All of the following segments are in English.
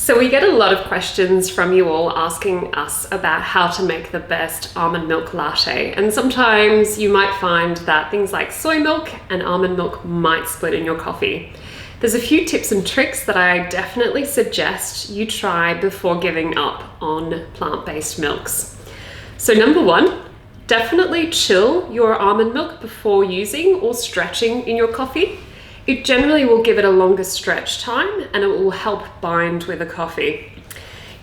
So we get a lot of questions from you all asking us about how to make the best almond milk latte. And sometimes you might find that things like soy milk and almond milk might split in your coffee. There's a few tips and tricks that I definitely suggest you try before giving up on plant-based milks. So number one, definitely chill your almond milk before using or stretching in your coffee. It generally will give it a longer stretch time and it will help bind with the coffee.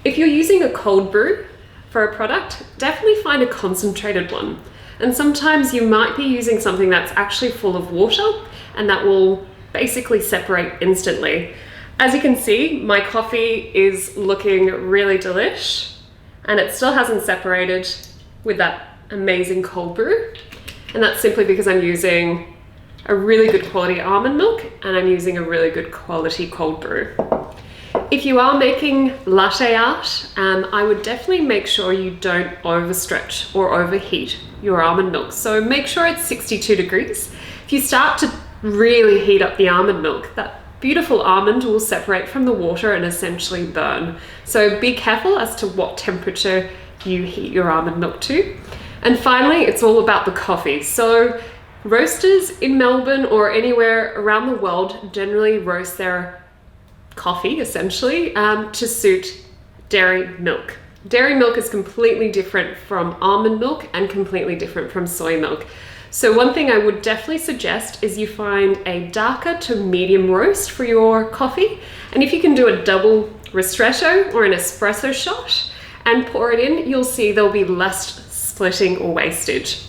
If you're using a cold brew for a product, definitely find a concentrated one. And sometimes you might be using something that's actually full of water and that will basically separate instantly. As you can see, my coffee is looking really delish and it still hasn't separated with that amazing cold brew. And that's simply because I'm using a really good quality almond milk and I'm using a really good quality cold brew. If you are making latte art, I would definitely make sure you don't overstretch or overheat your almond milk. So make sure it's 62 degrees. If you start to really heat up the almond milk, that beautiful almond will separate from the water and essentially burn. So be careful as to what temperature you heat your almond milk to. And finally, it's all about the coffee. So roasters in Melbourne or anywhere around the world generally roast their coffee essentially to suit dairy milk. Dairy milk is completely different from almond milk and completely different from soy milk. So one thing I would definitely suggest is you find a darker to medium roast for your coffee. And if you can do a double ristretto or an espresso shot and pour it in, you'll see there'll be less splitting or wastage.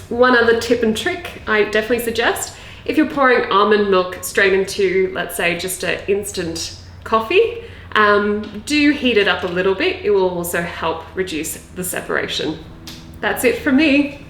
One other tip and trick I definitely suggest, if you're pouring almond milk straight into, let's say, just an instant coffee, do heat it up a little bit. It will also help reduce the separation. That's it from me.